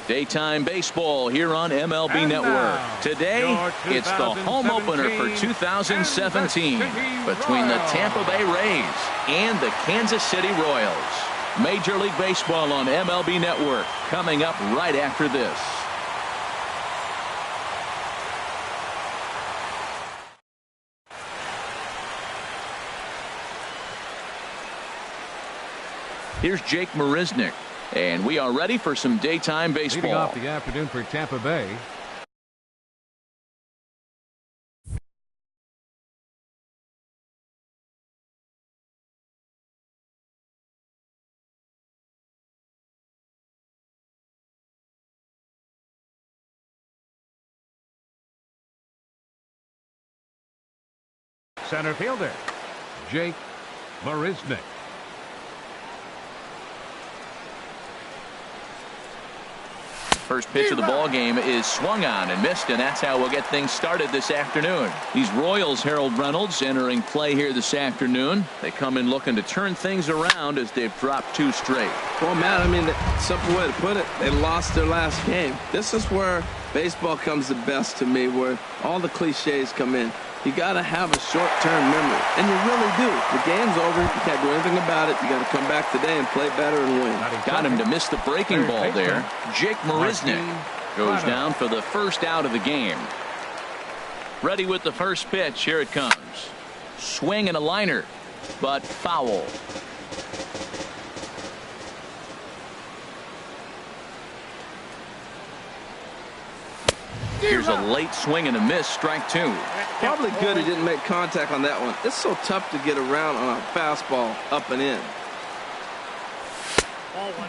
Daytime baseball here on MLB Network. Today, it's the home opener for 2017 between the Tampa Bay Rays and the Kansas City Royals. Major League Baseball on MLB Network coming up right after this. Here's Jake Marisnick. And we are ready for some daytime baseball. Leading off the afternoon for Tampa Bay. Center fielder, Jake Marisnick. First pitch of the ball game is swung on and missed, and that's how we'll get things started this afternoon. These Royals, Harold Reynolds, entering play here this afternoon. They come in looking to turn things around as they've dropped 2 straight. Well, Matt, I mean, the simple way to put it, they lost their last game. This is where baseball comes the best to me, where all the cliches come in. You got to have a short-term memory, and you really do. The game's over. You can't do anything about it. You got to come back today and play better and win. Got him to miss the breaking ball there. Jake Marisnick goes down for the first out of the game. Ready with the first pitch. Here it comes. Swing and a liner, but foul. Here's a late swing and a miss, strike 2. Probably good he didn't make contact on that one. It's so tough to get around on a fastball up and in.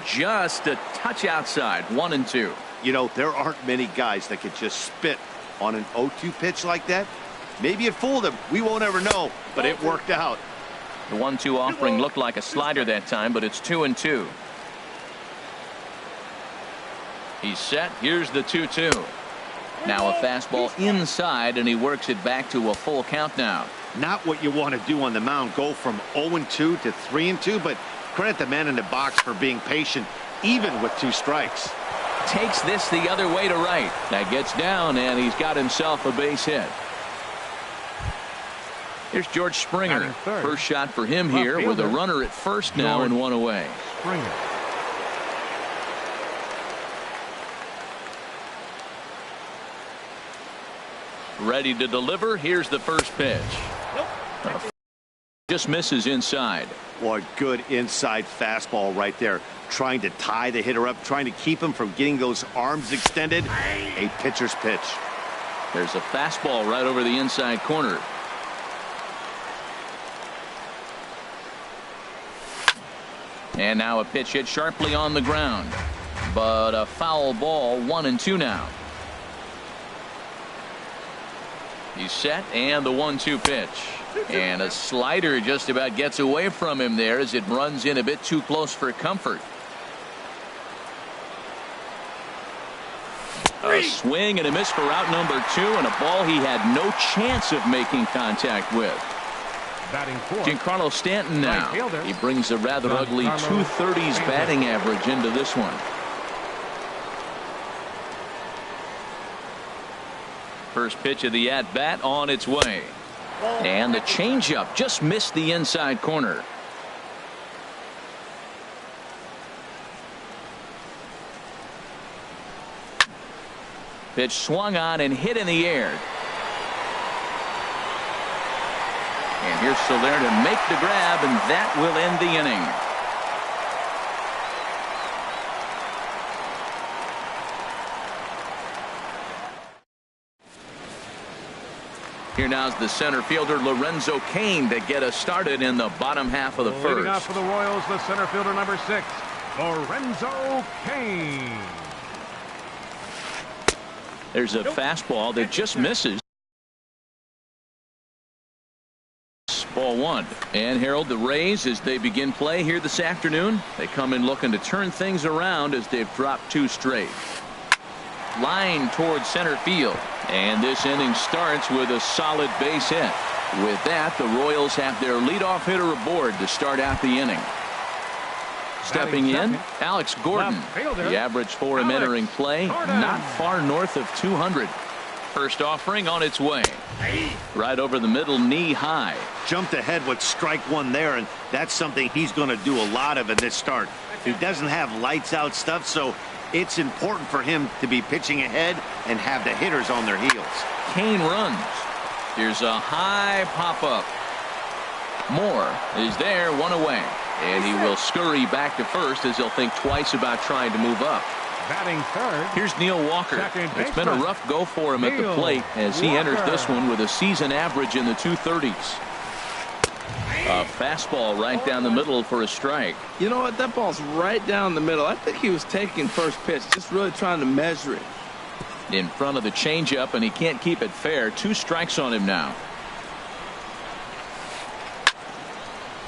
Just a touch outside, 1-2. You know, there aren't many guys that could just spit on an 0-2 pitch like that. Maybe it fooled him. We won't ever know, but it worked out. The 1-2 offering looked like a slider that time, but it's 2-2. He's set. Here's the 2-2. Now a fastball inside, and he works it back to a full count now. Not what you want to do on the mound, go from 0-2 to 3-2, but credit the man in the box for being patient, even with 2 strikes. Takes this the other way to right. That gets down, and he's got himself a base hit. Here's George Springer. First shot for him here with a runner at first now and 1 away. Springer. Ready to deliver. Here's the first pitch. Just misses inside. Boy, good inside fastball right there. Trying to tie the hitter up, trying to keep him from getting those arms extended. A pitcher's pitch. There's a fastball right over the inside corner. And now a pitch hit sharply on the ground. But a foul ball, 1-2 now. He's set, and the 1-2 pitch. And a slider just about gets away from him there as it runs in a bit too close for comfort. A swing and a miss for out number 2, and a ball he had no chance of making contact with. Giancarlo Stanton now. He brings a rather ugly 230s batting average into this one. First pitch of the at-bat on its way. And the changeup just missed the inside corner. Pitch swung on and hit in the air. And here's Soler to make the grab, and that will end the inning. Here now is the center fielder Lorenzo Cain to get us started in the bottom half of the first. Leading off for the Royals, the center fielder number 6, Lorenzo Cain. There's a fastball that just misses. Ball 1. And Harold, the Rays, as they begin play here this afternoon, they come in looking to turn things around as they've dropped 2 straight. Line towards center field, and this inning starts with a solid base hit. With that, the Royals have their leadoff hitter aboard to start out the inning. Stepping in, Alex Gordon. The average for him entering play, not far north of 200. First offering on its way. Right over the middle, knee high. Jumped ahead with strike one there, and that's something he's going to do a lot of in this start. He doesn't have lights out stuff, so it's important for him to be pitching ahead and have the hitters on their heels. Kane runs. Here's a high pop-up. Moore is there, one away. And he will scurry back to first as he'll think twice about trying to move up. Batting third. Here's Neil Walker. It's been a rough go for him at the plate as he enters this one with a season average in the 230s. A fastball right down the middle for a strike. You know what? That ball's right down the middle. I think he was taking first pitch, just really trying to measure it. In front of the changeup, and he can't keep it fair. 2 strikes on him now.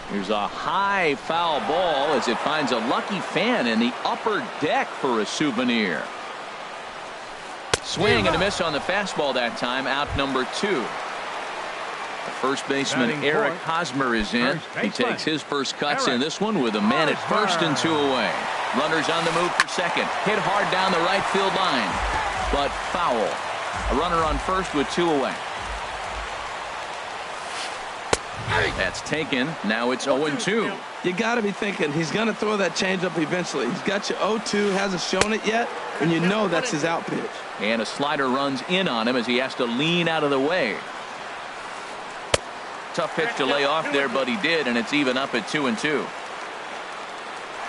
Here's a high foul ball as it finds a lucky fan in the upper deck for a souvenir. Swing and a miss on the fastball that time. Out number 2. The first baseman Eric Hosmer is in. He takes his first cuts in this one with a man at first and 2 away. Runners on the move for second. Hit hard down the right field line, but foul. A runner on first with 2 away. That's taken. Now it's 0-2. You got to be thinking he's going to throw that changeup eventually. He's got you 0-2, hasn't shown it yet, and you know that's his out pitch. And a slider runs in on him as he has to lean out of the way. Tough pitch to lay off there, but he did, and it's even up at 2-2.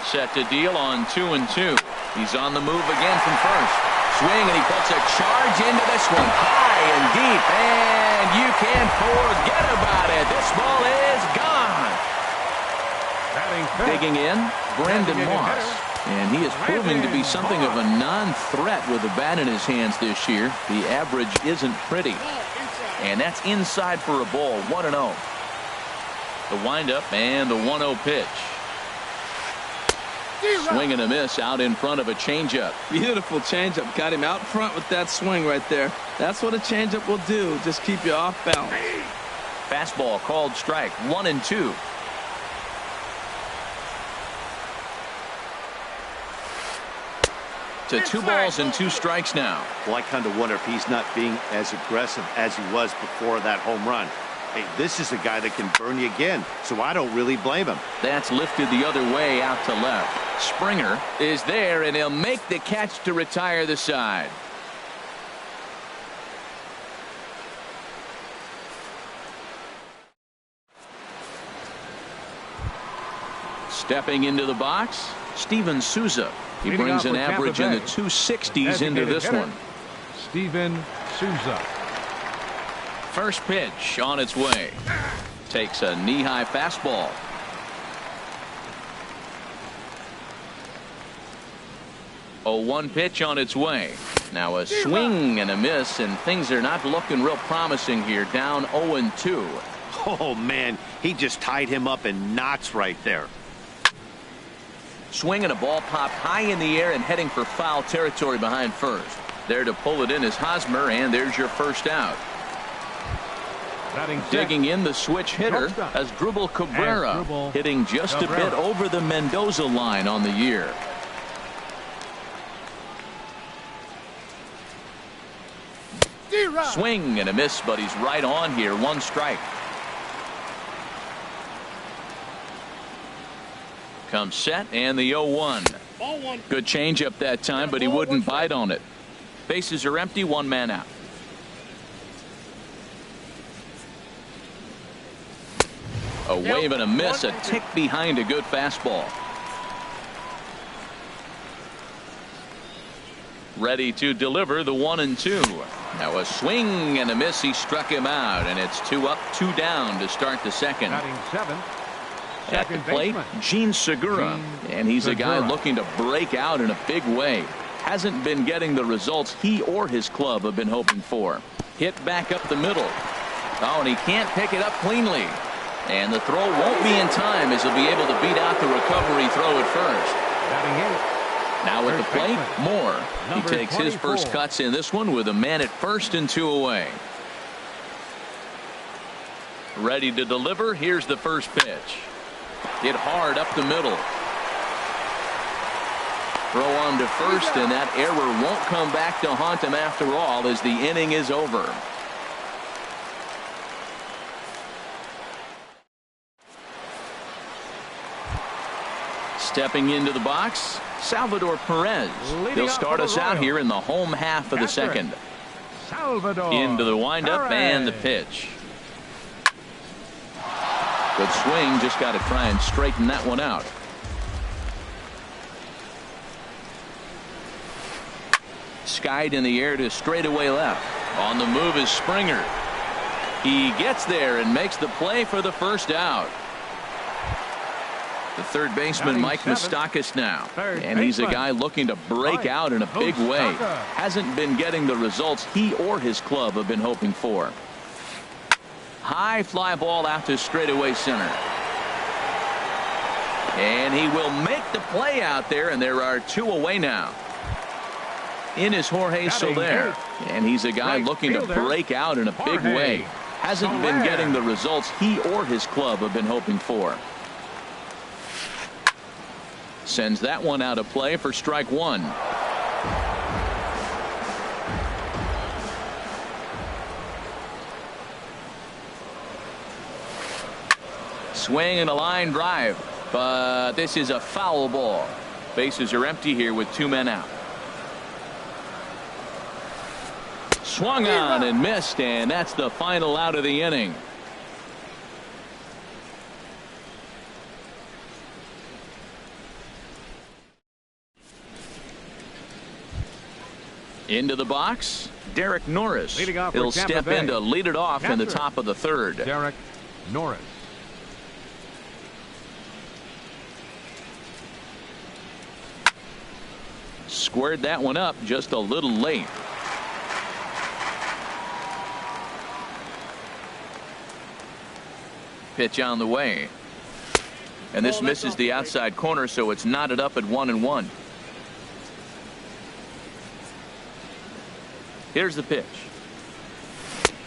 Set to deal on 2-2. He's on the move again from first. Swing, and he puts a charge into this one. High and deep, and you can forget about it. This ball is gone. Digging in, Brandon Moss. And he is proving to be something of a non-threat with the bat in his hands this year. The average isn't pretty. And that's inside for a ball, 1-0. The windup and the 1-0 pitch. Swing and a miss out in front of a changeup. Beautiful changeup. Got him out front with that swing right there. That's what a changeup will do. Just keep you off balance. Fastball called strike. 1-2. To 2 balls and 2 strikes now. Well, I kind of wonder if he's not being as aggressive as he was before that home run. Hey, this is a guy that can burn you again, so I don't really blame him. That's lifted the other way out to left. Springer is there, and he'll make the catch to retire the side. Stepping into the box, Steven Souza. He brings an average in the 260s into this one. Steven Souza. First pitch on its way. Takes a knee-high fastball. A 1 pitch on its way. Now a swing and a miss, and things are not looking real promising here. Down 0-2. Oh, man, he just tied him up in knots right there. Swing and a ball popped high in the air and heading for foul territory behind first. There to pull it in is Hosmer, and there's your first out. Digging in the switch hitter as Dribble Cabrera, hitting just a bit over the Mendoza line on the year. Swing and a miss, but he's right on here. 1 strike. Comes set and the 0-1. Good changeup that time, but he wouldn't bite on it. Bases are empty, 1 man out. A wave and a miss, a tick behind a good fastball. Ready to deliver the 1-2. Now a swing and a miss. He struck him out, and it's 2 up, 2 down to start the second. At the plate, Gene Segura, and he's a guy looking to break out in a big way. Hasn't been getting the results he or his club have been hoping for. Hit back up the middle. Oh, and he can't pick it up cleanly. And the throw won't be in time as he'll be able to beat out the recovery throw at first. Now at the plate, Moore. He takes his first cuts in this one with a man at first and 2 away. Ready to deliver. Here's the first pitch. Hit hard up the middle. Throw on to first, and that error won't come back to haunt him after all as the inning is over. Stepping into the box, Salvador Perez. He'll start us out here in the home half of the second. Salvador Into the windup Perez. and the pitch. Good swing, just got to try and straighten that one out. Skied in the air to straightaway left. On the move is Springer. He gets there and makes the play for the first out. The third baseman, Mike Moustakas, now. And he's a guy looking to break out in a big way. Hasn't been getting the results he or his club have been hoping for. High fly ball out to straightaway center. And he will make the play out there, and there are two away now. In is Jorge Soler. And he's a guy looking to break out in a big way. Hasn't been getting the results he or his club have been hoping for. Sends that one out of play for strike one. Swing and a line drive, but this is a foul ball. Bases are empty here with two men out. Swung on and missed, and that's the final out of the inning. Into the box, Derek Norris. He'll step in to lead it off in the top of the third. Derek Norris. Squared that one up just a little late. Pitch on the way. And this misses the outside corner, so it's knotted up at 1-1. Here's the pitch.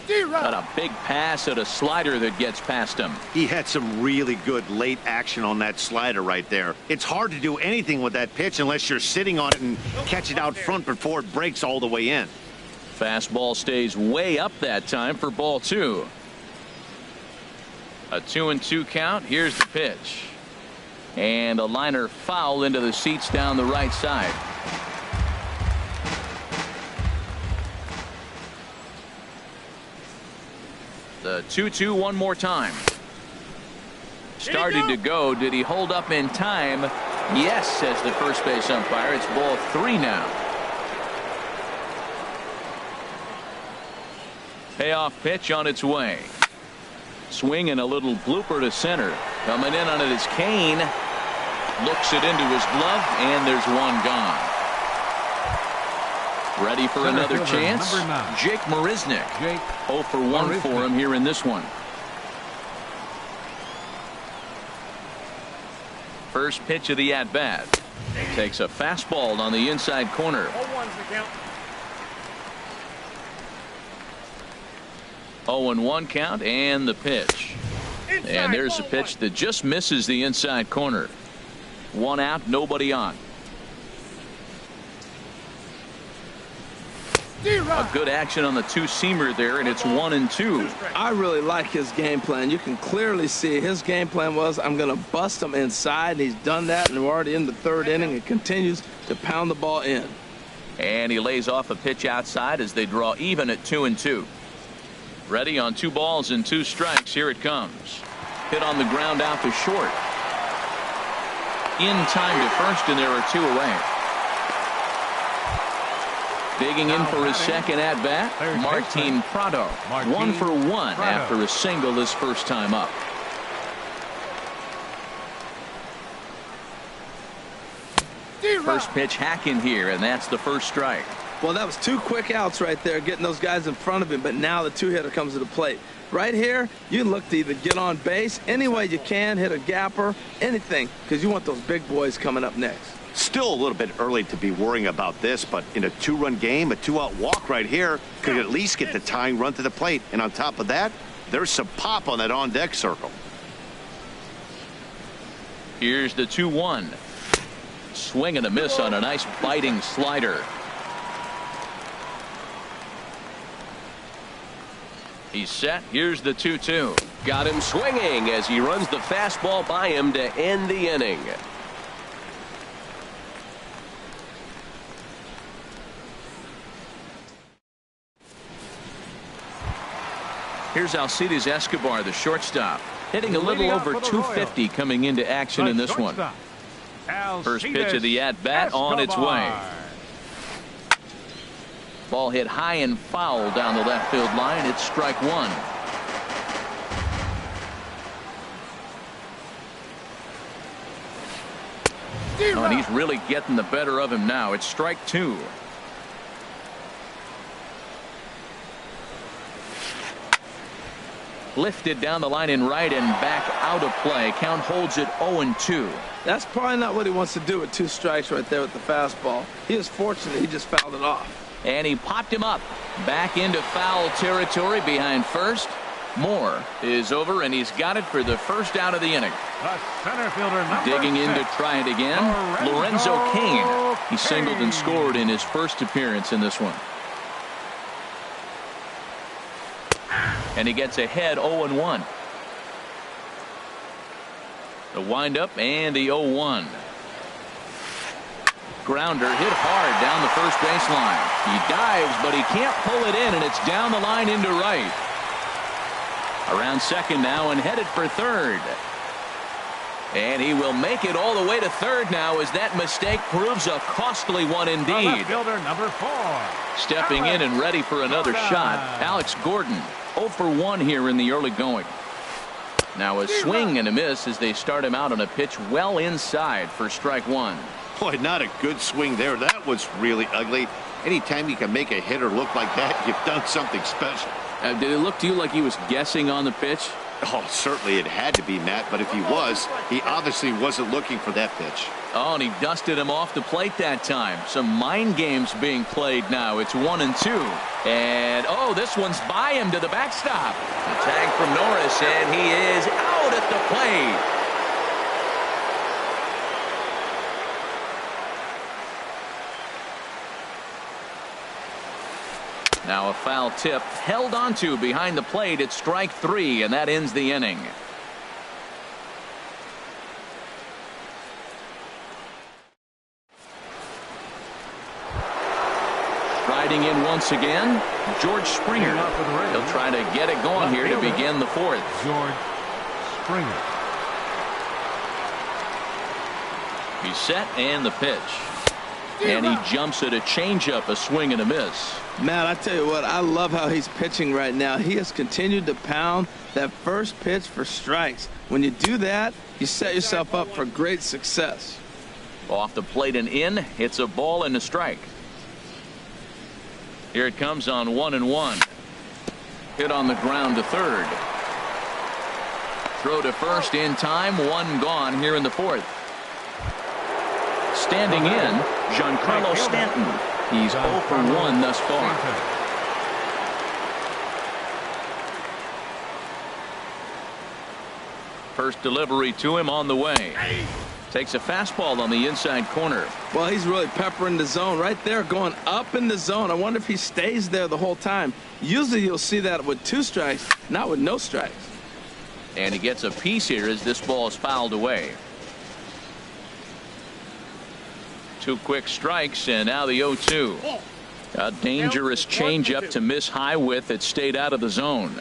Got a big pass at a slider that gets past him. He had some really good late action on that slider right there. It's hard to do anything with that pitch unless you're sitting on it and catch it out front before it breaks all the way in. Fastball stays way up that time for ball two. A 2-2 count. Here's the pitch. And a liner foul into the seats down the right side. The 2-2 one more time. Started to go. Did he hold up in time? Yes, says the first base umpire. It's ball three now. Payoff pitch on its way. Swing and a little blooper to center. Coming in on it is Kane. Looks it into his glove, and there's one gone. Ready for another chance. Jake Marisnick. 0 for 1 for him here in this one. First pitch of the at-bat. Takes a fastball on the inside corner. 0-1 count, and the pitch. And there's a pitch that just misses the inside corner. One out, nobody on. A good action on the two-seamer there, and it's 1-2. I really like his game plan. You can clearly see his game plan was, I'm going to bust him inside, and he's done that, and we're already in the third inning and continues to pound the ball in. And he lays off a pitch outside as they draw even at 2-2. Ready on 2 balls and 2 strikes. Here it comes. Hit on the ground out to short. In time to first, and there are 2 away. Digging in for his second at-bat, Martin Prado. 1 for 1 after a single his first time up. First pitch hacking here, and that's the first strike. Well, that was 2 quick outs right there, getting those guys in front of him, but now the 2-hitter comes to the plate. Right here, you look to either get on base any way you can, hit a gapper, anything, because you want those big boys coming up next. Still a little bit early to be worrying about this, but in a 2-run game, a 2-out walk right here could at least get the tying run to the plate. And on top of that, there's some pop on that on-deck circle. Here's the 2-1. Swing and a miss on a nice biting slider. He's set. Here's the 2-2. Got him swinging as he runs the fastball by him to end the inning. Here's Alcides Escobar, the shortstop, hitting a little over 250 coming into action in this one. First pitch of the at-bat on its way. Ball hit high and foul down the left field line. It's strike one. Oh, and he's really getting the better of him now. It's strike two. Lifted down the line in right and back out of play. Count holds it 0-2. That's probably not what he wants to do with 2 strikes right there with the fastball. He is fortunate he just fouled it off. And he popped him up. Back into foul territory behind first. Moore is over, and he's got it for the first out of the inning. The center fielder, digging in to try it again. Lorenzo Cain. He singled and scored in his first appearance in this one. And he gets ahead 0-1. The windup and the 0-1. Grounder hit hard down the first baseline. He dives, but he can't pull it in, and it's down the line into right. Around second now and headed for third. And he will make it all the way to third now as that mistake proves a costly one indeed. Fielder number 4. Stepping in and ready for another shot, Alex Gordon. 0 for 1 here in the early going. Now a swing and a miss as they start him out on a pitch well inside for strike one. Boy, not a good swing there. That was really ugly. Anytime you can make a hitter look like that, you've done something special. Did it look to you like he was guessing on the pitch? Oh, certainly it had to be, Matt, but if he was, he obviously wasn't looking for that pitch. Oh, and he dusted him off the plate that time. Some mind games being played now. It's 1-2. And, oh, this one's by him to the backstop. A tag from Norris, and he is out at the plate. Now a foul tip held onto behind the plate. It's strike three, and that ends the inning. Riding in once again, George Springer. He'll try to get it going here to begin the fourth. George Springer. He's set and the pitch. And he jumps at a changeup, a swing and a miss. Matt, I tell you what, I love how he's pitching right now. He has continued to pound that first pitch for strikes. When you do that, you set yourself up for great success. Off the plate and in, it's a ball and a strike. Here it comes on 1-1. Hit on the ground to third. Throw to first in time, one gone here in the fourth. Standing in, Giancarlo Stanton. He's 0 for 1 thus far. First delivery to him on the way. Takes a fastball on the inside corner. Well, he's really peppering the zone right there, going up in the zone. I wonder if he stays there the whole time. Usually you'll see that with 2 strikes, not with no strikes. And he gets a piece here as this ball is fouled away. 2 quick strikes, and now the 0-2. A dangerous changeup to miss high with. It stayed out of the zone.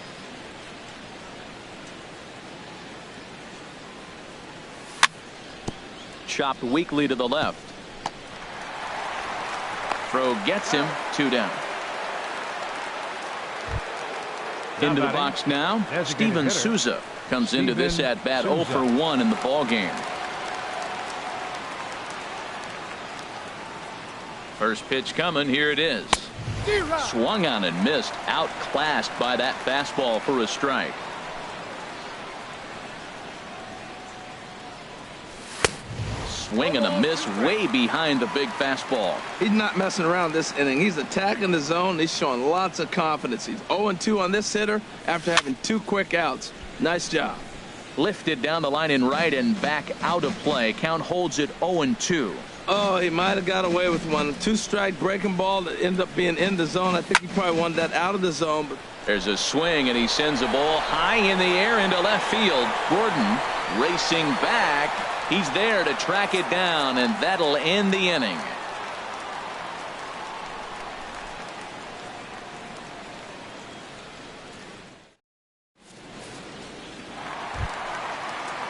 Chopped weakly to the left. Throw gets him, 2 down. Into the box now, Steven Souza comes into this at bat 0 for 1 in the ball game. First pitch coming, here it is. Swung on and missed, outclassed by that fastball for a strike. swing and a miss way behind the big fastball. He's not messing around this inning. He's attacking the zone. He's showing lots of confidence. He's 0-2 on this hitter after having 2 quick outs. Nice job. Lifted down the line in right and back out of play. Count holds it 0-2. Oh, he might have got away with one. 2-strike breaking ball that ended up being in the zone. I think he probably wanted that out of the zone. But there's a swing, and he sends a ball high in the air into left field. Gordon racing back. He's there to track it down, and that'll end the inning.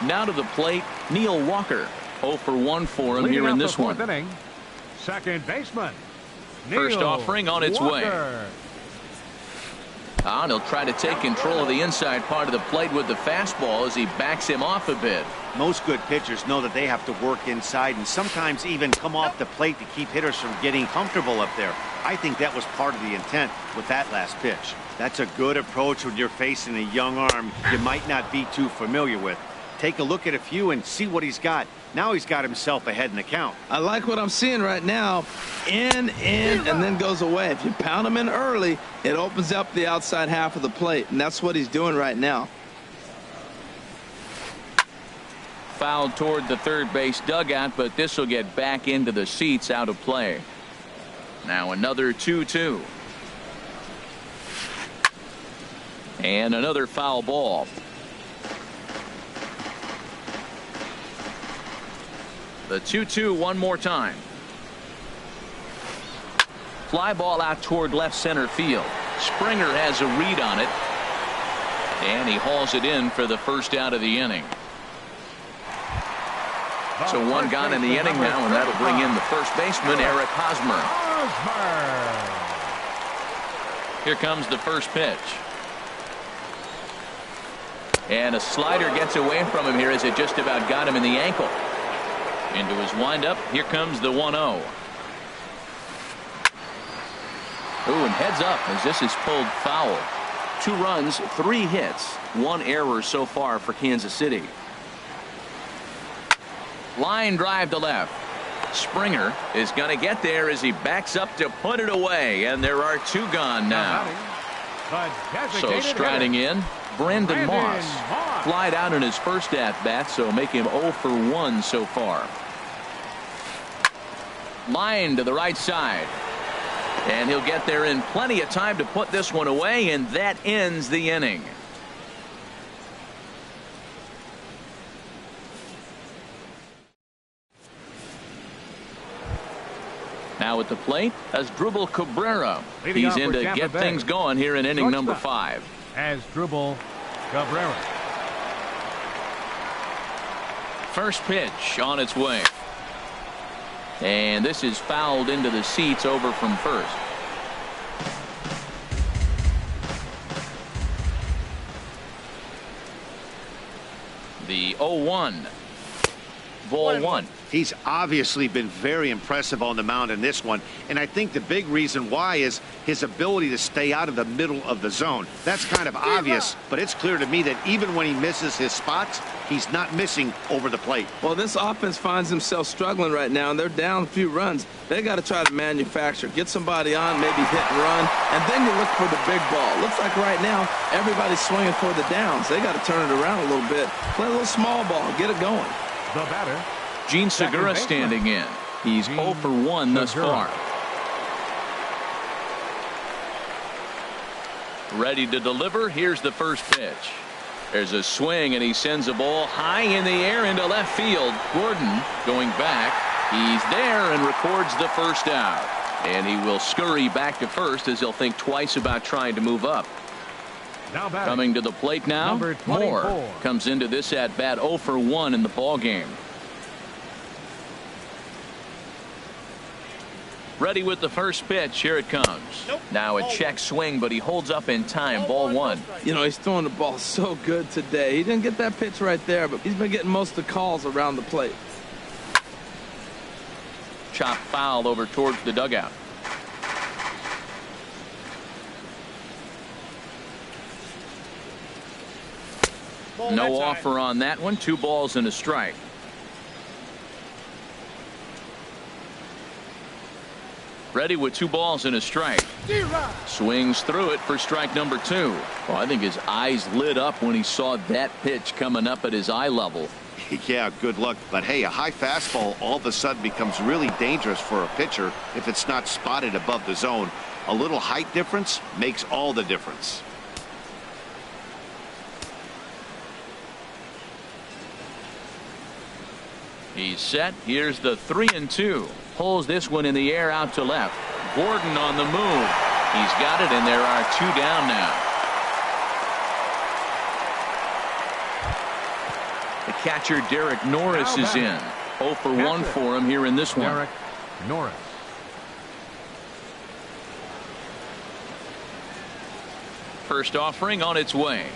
Now to the plate, Neil Walker. 0 for 1 for him here in this one. Inning, second baseman. First Neil offering on its Walker. way. And he'll try to take control of the inside part of the plate with the fastball as he backs him off a bit. Most good pitchers know that they have to work inside and sometimes even come off the plate to keep hitters from getting comfortable up there. I think that was part of the intent with that last pitch. That's a good approach when you're facing a young arm you might not be too familiar with. Take a look at a few and see what he's got. Now he's got himself ahead in the count. I like what I'm seeing right now. In, and then goes away. If you pound him in early, it opens up the outside half of the plate, and that's what he's doing right now. Fouled toward the third base dugout, but this will get back into the seats out of play. Now another 2-2. And another foul ball. The 2-2 one more time. Fly ball out toward left center field. Springer has a read on it. And he hauls it in for the first out of the inning. So one gone in the inning now, and that'll bring in the first baseman, Eric Hosmer. Here comes the first pitch. And a slider gets away from him here as it just about got him in the ankle. Into his windup. Here comes the 1-0. Ooh, and heads up as this is pulled foul. 2 runs, 3 hits, 1 error so far for Kansas City. Line drive to left. Springer is going to get there as he backs up to put it away, and there are 2 gone now. So striding in, Brandon Moss. Flied out in his first at-bat, so make him 0 for 1 so far. Line to the right side. And he'll get there in plenty of time to put this one away, and that ends the inning. Now at the plate, Asdrubal Cabrera. He's in to get things going here in inning number 5. Asdrubal Cabrera. First pitch on its way. And this is fouled into the seats over from first. The 0-1. Ball 1. He's obviously been very impressive on the mound in this one, and I think the big reason why is his ability to stay out of the middle of the zone. That's kind of obvious, but it's clear to me that even when he misses his spots, he's not missing over the plate. Well, this offense finds himself struggling right now, and they're down a few runs. They got to try to manufacture, get somebody on, maybe hit and run, and then you look for the big ball. Looks like right now everybody's swinging for the downs. They got to turn it around a little bit, play a little small ball, get it going. The batter, Gene Segura standing in. He's 0 for 1 thus far. Ready to deliver. Here's the first pitch. There's a swing, and he sends a ball high in the air into left field. Gordon going back. He's there and records the first out. And he will scurry back to first as he'll think twice about trying to move up. now Coming to the plate now, Moore comes into this at bat 0 for 1 in the ball game. Ready with the first pitch. Here it comes. Now a check swing, but he holds up in time. Ball 1. You know, he's throwing the ball so good today. He didn't get that pitch right there, but he's been getting most of the calls around the plate. Chop foul over towards the dugout. No offer on that one. 2 balls and a strike. Ready with 2 balls and a strike. Swings through it for strike number 2. Well, I think his eyes lit up when he saw that pitch coming up at his eye level. Yeah, good luck. But hey, a high fastball all of a sudden becomes really dangerous for a pitcher if it's not spotted above the zone. A little height difference makes all the difference. He's set. Here's the 3-2. Pulls this one in the air out to left. Gordon on the move. He's got it, and there are 2 down now. The catcher, Derek Norris, is in. 0 for 1 for him here in this one. Derek Norris. First offering on its way.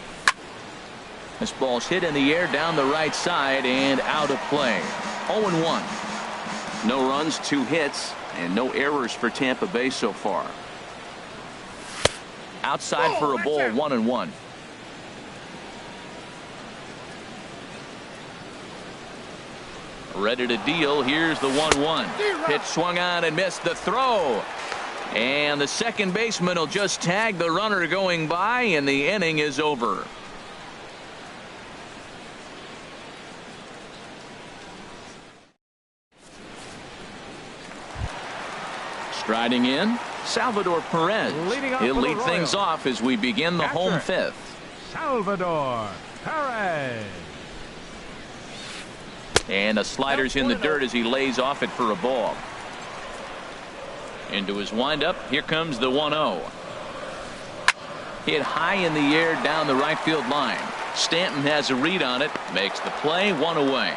This ball's hit in the air down the right side and out of play. 0-1. No runs, 2 hits, and no errors for Tampa Bay so far. Outside for a ball, 1-1. Ready to deal. Here's the 1-1. Pitch swung on and missed the throw. And the second baseman will just tag the runner going by, and the inning is over. Striding in, Salvador Perez. He'll lead things off as we begin the home 5th. Salvador Perez. And a slider's in the dirt as he lays off it for a ball. Into his windup. Here comes the 1-0. Hit high in the air down the right field line. Stanton has a read on it. Makes the play. 1 away.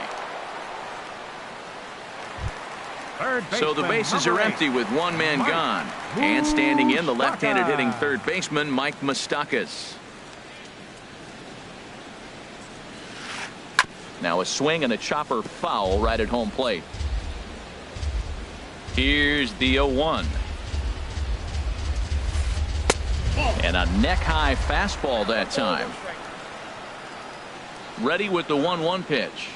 So the bases are empty with 1 man gone. And standing in, the left-handed hitting third baseman, Mike Moustakas. Now a swing and a chopper foul right at home plate. Here's the 0-1. And a neck-high fastball that time. Ready with the 1-1 pitch.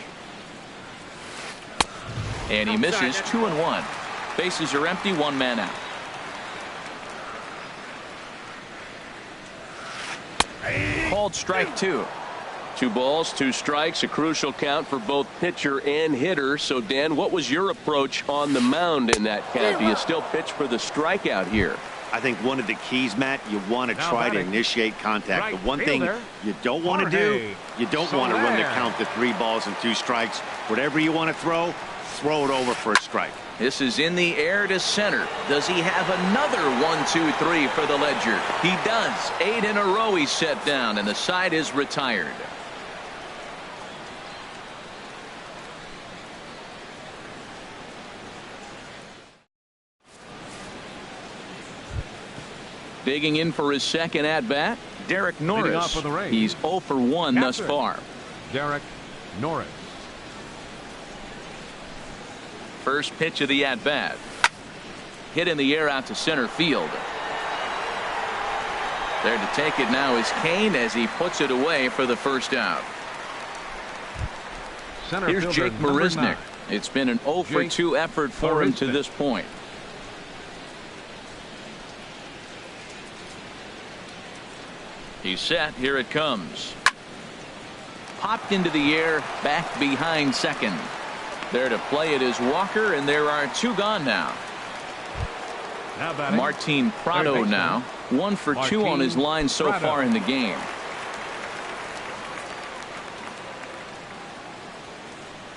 And he misses. 2-1. Bases are empty. 1 man out. Called strike 2. 2 balls, 2 strikes, a crucial count for both pitcher and hitter. So, Dan, what was your approach on the mound in that count? Do you still pitch for the strikeout here? I think one of the keys, Matt, you want to try to initiate contact. The one thing you don't want to do, you don't want to run the count to 3 balls and 2 strikes. Whatever you want to throw it over for a strike. This is in the air to center. Does he have another 1, 2, 3 for the ledger? He does. 8 in a row he's set down, and the side is retired. Digging in for his second at-bat, Derek Norris. He's 0 for 1 thus far. Derek Norris. First pitch of the at-bat. Hit in the air out to center field. There to take it now is Kane as he puts it away for the first out. Here's Jake Marisnick. It's been an 0 for 2 effort for him to this point. He's set. Here it comes. Popped into the air, back behind second. There to play it is Walker, and there are 2 gone now. Martin Prado now. 1 for 2 on his line so far in the game.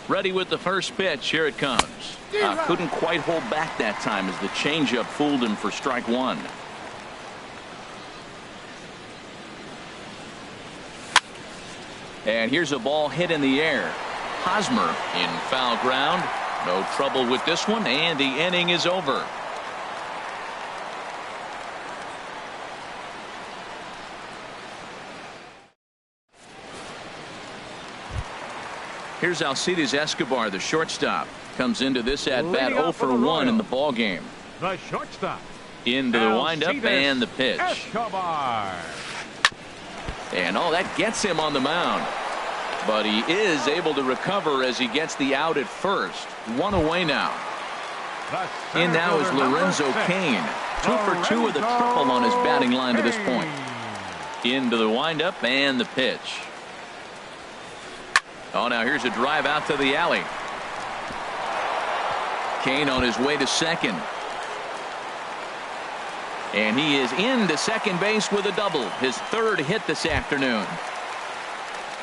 Ready with the first pitch. Here it comes. Couldn't quite hold back that time as the changeup fooled him for strike 1. And here's a ball hit in the air. Hosmer in foul ground. No trouble with this one, and the inning is over. Here's Alcides Escobar, the shortstop. Comes into this at-bat 0 for 1 in the ball game. The shortstop. Into the windup and the pitch. Escobar. And that gets him on the mound. But he is able to recover as he gets the out at first. 1 away now. In now is Lorenzo Cain. 2 for 2 with a triple on his batting line to this point. Into the windup and the pitch. Oh, now here's a drive out to the alley. Cain on his way to second. And he is into second base with a double. His third hit this afternoon.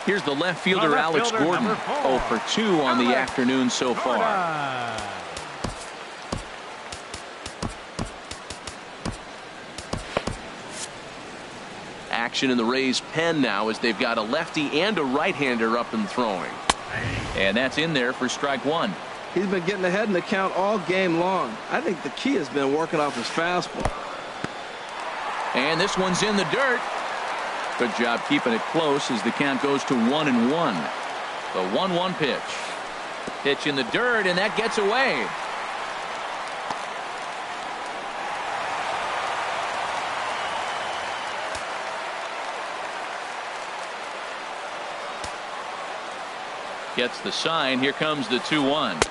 Here's the left fielder, Alex Gordon. 0 for 2 on the afternoon so far. Action in the Rays' pen now as they've got a lefty and a right-hander up and throwing. And that's in there for strike one. He's been getting ahead in the count all game long. I think the key has been working off his fastball. And this one's in the dirt. Good job keeping it close as the count goes to 1-1. The 1-1 pitch. Pitch in the dirt, and that gets away. Gets the sign. Here comes the 2-1.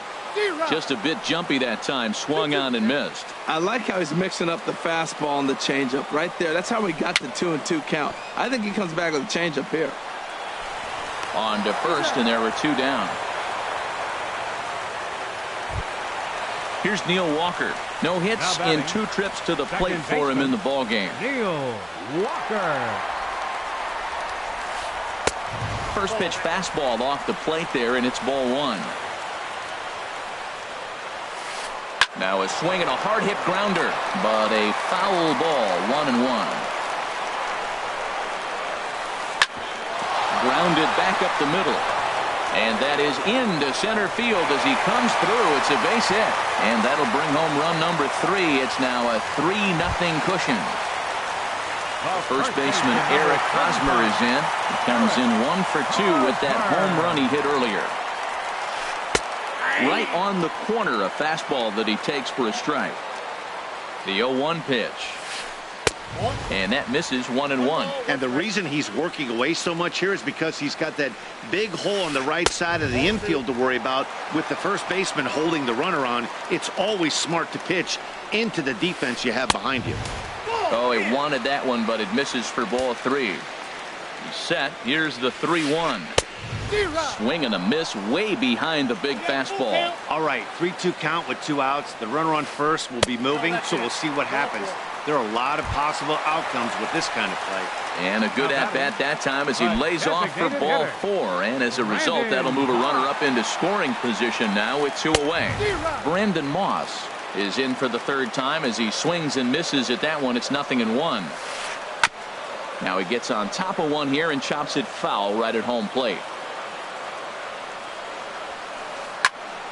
Just a bit jumpy that time. Swung on and missed. I like how he's mixing up the fastball and the changeup right there. That's how we got the 2-2 count. I think he comes back with a changeup here. On to first, and there were 2 down. Here's Neil Walker. No hits in 2 trips to the plate for him in the ballgame. Neil Walker. First pitch fastball off the plate there, and it's ball 1. Now a swing and a hard hit grounder, but a foul ball. 1-1. Grounded back up the middle, and that is into center field as he comes through. It's a base hit, and that'll bring home run number 3. It's now a 3-0 cushion. First baseman Eric Hosmer is in. He comes in 1 for 2 with that home run he hit earlier. Right on the corner, a fastball that he takes for a strike. The 0-1 pitch. And that misses. 1-1. And the reason he's working away so much here is because he's got that big hole on the right side of the infield to worry about. With the first baseman holding the runner on, it's always smart to pitch into the defense you have behind you. Oh, he wanted that one, but it misses for ball 3. He's set. Here's the 3-1. Swing and a miss way behind the big fastball. All right, 3-2 count with 2 outs. The runner on first will be moving, so we'll see what happens. There are a lot of possible outcomes with this kind of play. And a good at-bat that time as he lays off for ball 4. And as a result, that'll move a runner up into scoring position now with 2 away. Brandon Moss is in for the 3rd time as he swings and misses at that one. It's 0-1. Now he gets on top of one here and chops it foul right at home plate.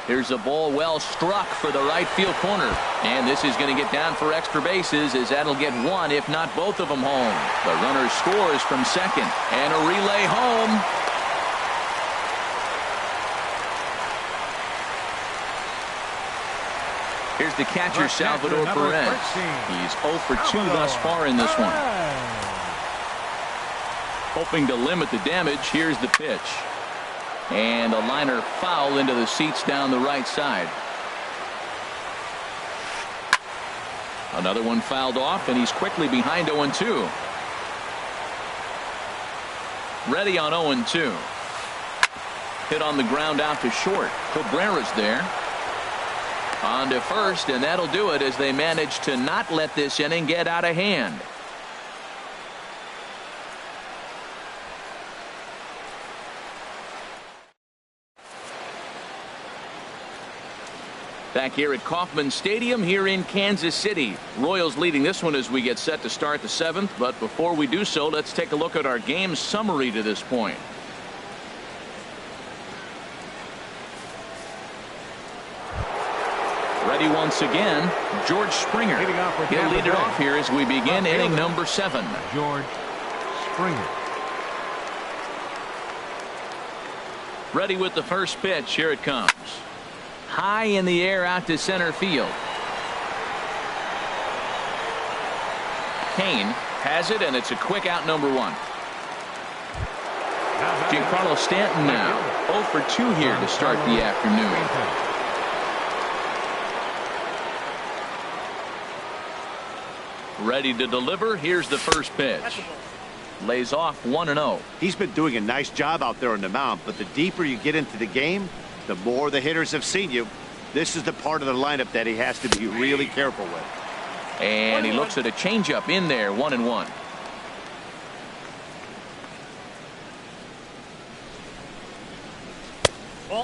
Here's a ball well struck for the right field corner. And this is going to get down for extra bases as that'll get 1, if not both of them home. The runner scores from second. And a relay home. Here's the catcher, Salvador Perez. He's 0 for 2 thus far in this one. Hoping to limit the damage. Here's the pitch. And a liner foul into the seats down the right side. Another one fouled off, and he's quickly behind 0-2. Ready on 0-2. Hit on the ground out to short. Cabrera's there. On to first, and that'll do it as they manage to not let this inning get out of hand. Back here at Kauffman Stadium here in Kansas City. Royals leading this one as we get set to start the 7th. But before we do so, let's take a look at our game summary to this point. Ready once again, George Springer. He'll lead it off here as we begin inning number 7. George Springer. Ready with the first pitch. Here it comes. High in the air out to center field. Cain has it, and it's a quick out, number 1. Giancarlo Stanton now 0 for 2 here to start the afternoon. Ready to deliver. Here's the first pitch. Lays off 1-0. He's been doing a nice job out there on the mound, but the deeper you get into the game, the more the hitters have seen you. This is the part of the lineup that he has to be really careful with. And he looks at a changeup in there, 1-1.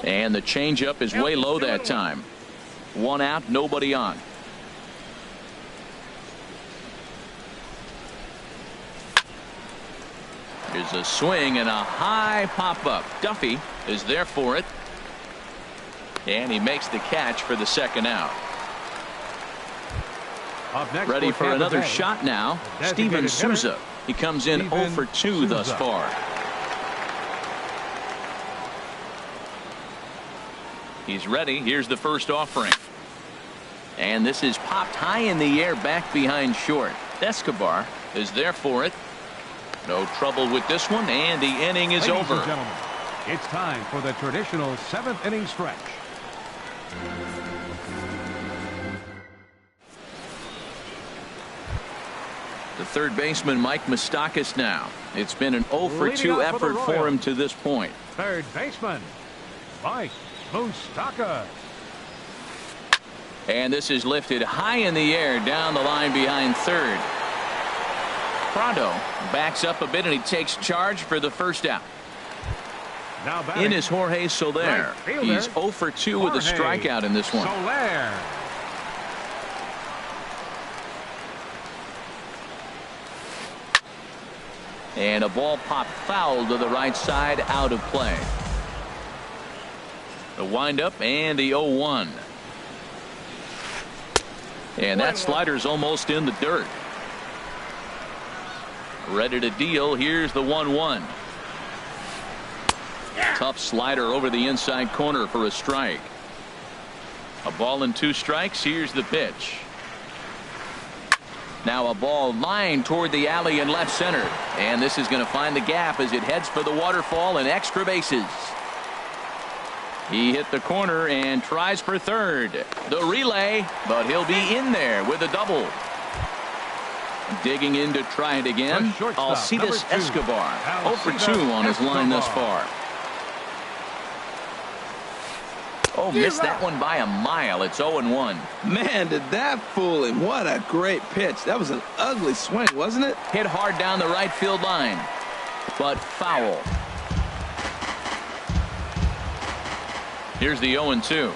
And the changeup is way low that time. 1 out, nobody on. Here's a swing and a high pop-up. Duffy is there for it. And he makes the catch for the second out. Ready for another shot now. Steven Souza. He comes in 0 for 2 thus far. He's ready. Here's the first offering. And this is popped high in the air back behind short. Escobar is there for it. No trouble with this one, and the inning is over. Ladies and gentlemen, it's time for the traditional 7th inning stretch. The third baseman, Mike Moustakas, now. It's been an 0 for 2 effort for him to this point. Third baseman, Mike Moustakas. And this is lifted high in the air down the line behind third. Prado backs up a bit and he takes charge for the first out. Now in is Jorge Soler. Right, he's 0 for 2 with a strikeout in this one. Soler. And a ball popped foul to the right side, out of play. The windup and the 0-1. And that slider's almost in the dirt. Ready to deal. Here's the 1-1. Tough slider over the inside corner for a strike. A ball and 2 strikes. Here's the pitch. Now a ball lined toward the alley in left center. And this is going to find the gap as it heads for the waterfall and extra bases. He hit the corner and tries for third. The relay, but he'll be in there with a double. Digging in to try it again. Alcides Escobar. 0 for 2 on his line thus far. Oh, missed that one by a mile. It's 0-1. Man, did that fool him. What a great pitch. That was an ugly swing, wasn't it? Hit hard down the right field line, but foul. Here's the 0-2.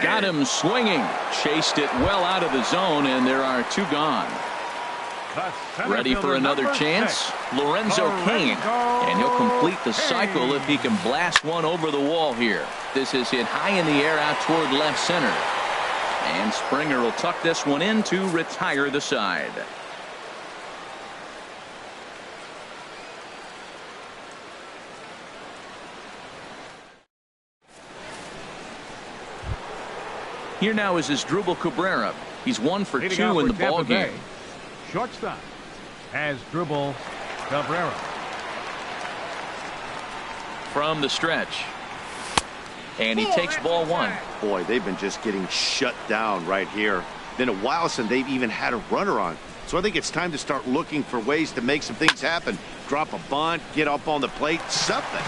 Got him swinging. Chased it well out of the zone, and there are 2 gone. Ready for another chance. Lorenzo Cain. And he'll complete the cycle if he can blast one over the wall here. This is hit high in the air out toward left center. And Springer will tuck this one in to retire the side. Here now is Asdrubal Cabrera. He's 1 for 2 in the ball game. Shortstop, Asdrubal Cabrera. From the stretch. And he takes ball 1. Boy, they've been just getting shut down right here. Been a while since they've even had a runner on. So I think it's time to start looking for ways to make some things happen. Drop a bunt, get up on the plate, something.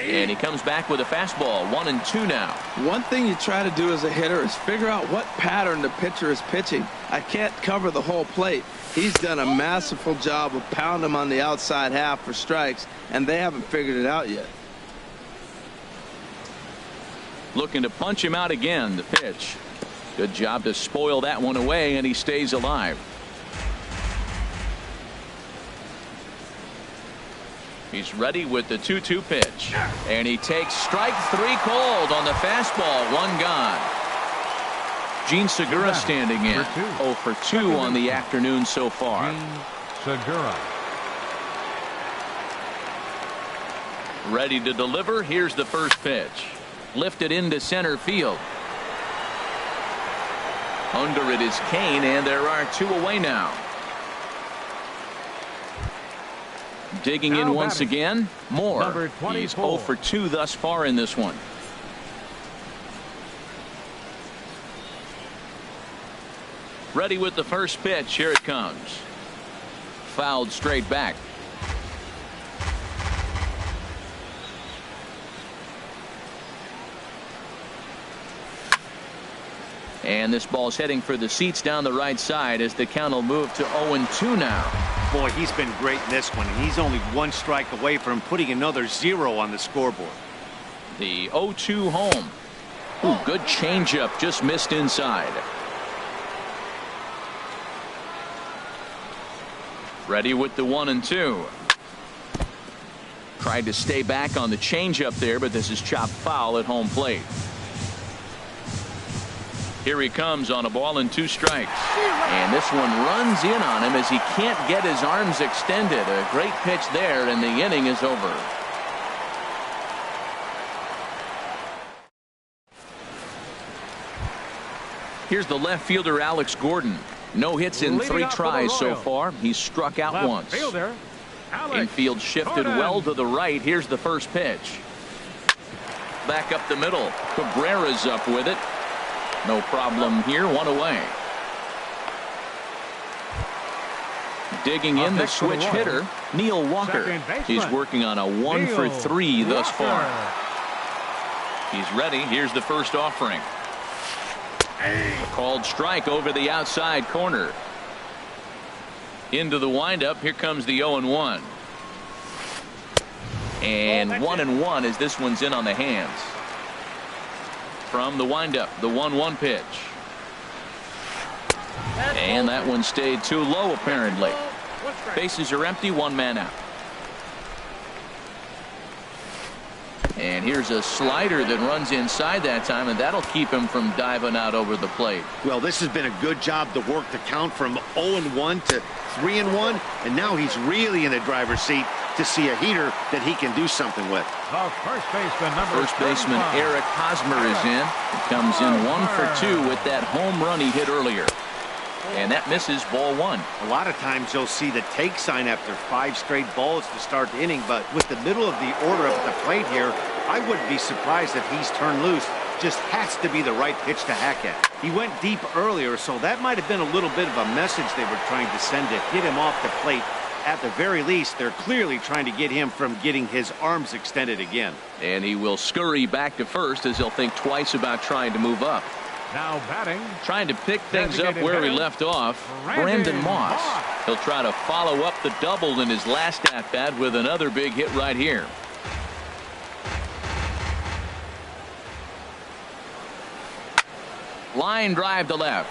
And he comes back with a fastball. 1-2 now. One thing you try to do as a hitter is figure out what pattern the pitcher is pitching. I can't cover the whole plate. He's done a masterful job of pounding him on the outside half for strikes, and they haven't figured it out yet. Looking to punch him out again. The pitch. Good job to spoil that one away, and he stays alive. He's ready with the 2-2 pitch. And he takes strike 3 called on the fastball. 1 gone. Gene Segura standing in. 0 for 2 on the afternoon so far. Segura. Ready to deliver. Here's the first pitch. Lifted into center field. Under it is Cain, and there are 2 away now. Digging in once again. Moore. He's 0 for 2 thus far in this one. Ready with the first pitch. Here it comes. Fouled straight back. And this ball's heading for the seats down the right side as the count will move to 0-2 now. Boy, he's been great in this one, and he's only 1 strike away from putting another 0 on the scoreboard. The 0-2 home. Ooh, good changeup, just missed inside. Ready with the 1-2. Tried to stay back on the changeup there, but this is chopped foul at home plate. Here he comes on a ball and 2 strikes. And this one runs in on him as he can't get his arms extended. A great pitch there, and the inning is over. Here's the left fielder, Alex Gordon. No hits in 3 tries so far. He's struck out once. Infield shifted well to the right. Here's the first pitch. Back up the middle. Cabrera's up with it. No problem here. 1 away. Digging in the switch hitter, Neil Walker. He's working on a 1 for 3 thus far. He's ready. Here's the first offering. A called strike over the outside corner. Into the windup. Here comes the 0-1. And 1-1 as this one's in on the hands. From the windup, the 1-1 pitch. And that one stayed too low apparently. Bases are empty, 1 man out. And here's a slider that runs inside that time, and that'll keep him from diving out over the plate. Well, this has been a good job to work the count from 0-1 to 3-1, and now he's really in the driver's seat to see a heater that he can do something with. First baseman Eric Hosmer is in. He comes in 1 for 2 with that home run he hit earlier. And that misses, ball 1. A lot of times you'll see the take sign after 5 straight balls to start the inning, but with the middle of the order up at the plate here, I wouldn't be surprised if he's turned loose. Just has to be the right pitch to hack at. He went deep earlier, so that might have been a little bit of a message they were trying to send to get him off the plate. At the very least, they're clearly trying to get him from getting his arms extended again. And he will scurry back to first as he'll think twice about trying to move up. Now batting. Trying to pick things up where he left off, Brandon Moss. He'll try to follow up the double in his last at-bat with another big hit right here. Line drive to left.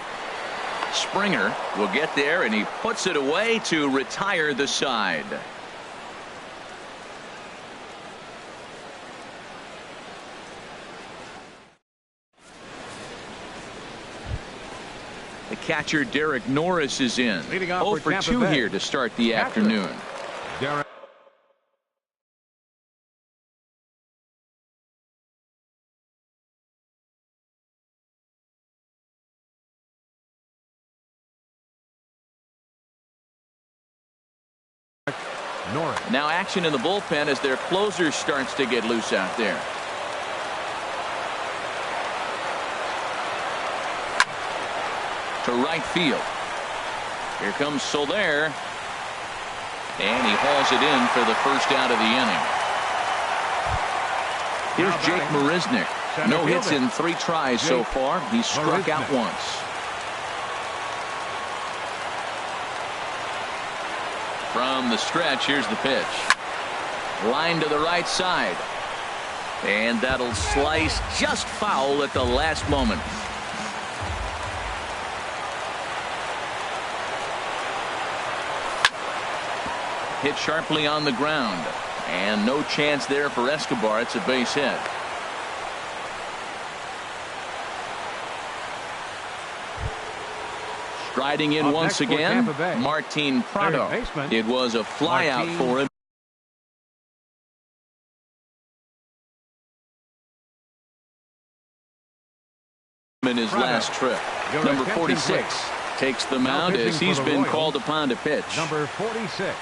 Springer will get there, and he puts it away to retire the side. The catcher, Derek Norris, is in. 0 for 2 here to start the afternoon. Derek. Norris. Now action in the bullpen as their closer starts to get loose out there. To right field. Here comes Soler. And he hauls it in for the first out of the inning. Here's Jake Marisnick. No hits in 3 tries so far. He's struck out once. From the stretch, here's the pitch. Line to the right side. And that'll slice just foul at the last moment. Hit sharply on the ground. And no chance there for Escobar. It's a base hit. Striding in once again, Martin Prado. It was a flyout for him in his last trip. Number 46 takes the mound as he's been called upon to pitch. Number 46.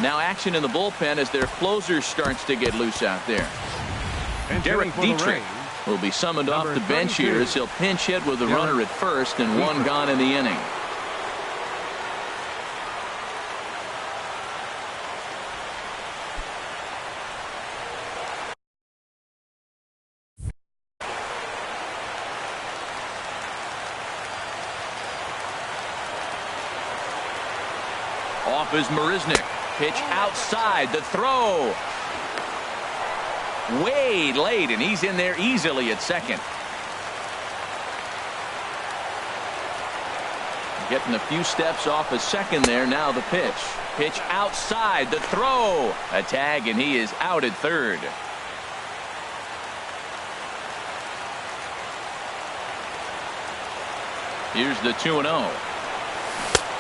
Now action in the bullpen as their closer starts to get loose out there. Derek Dietrich will be summoned off the bench here as he'll pinch hit with a runner at first and one gone in the inning. Off is Marisnik. Pitch outside. The throw. Way late, and he's in there easily at second. Getting a few steps off a second there. Now the pitch. Pitch outside. The throw. A tag, and he is out at third. Here's the 2-0.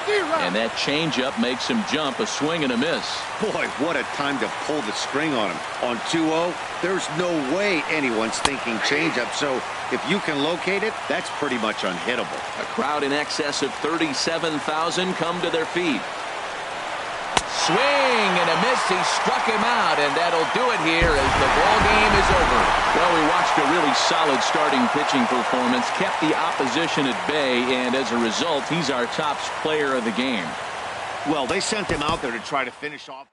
And that changeup makes him jump. A swing and a miss. Boy, what a time to pull the string on him. On 2-0, there's no way anyone's thinking changeup. So if you can locate it, that's pretty much unhittable. A crowd in excess of 37,000 come to their feet. Swing and a miss. He struck him out, and that'll do it here as the ball game is over. Well, we watched a really solid starting pitching performance, kept the opposition at bay, and as a result, he's our top player of the game. Well, they sent him out there to try to finish off.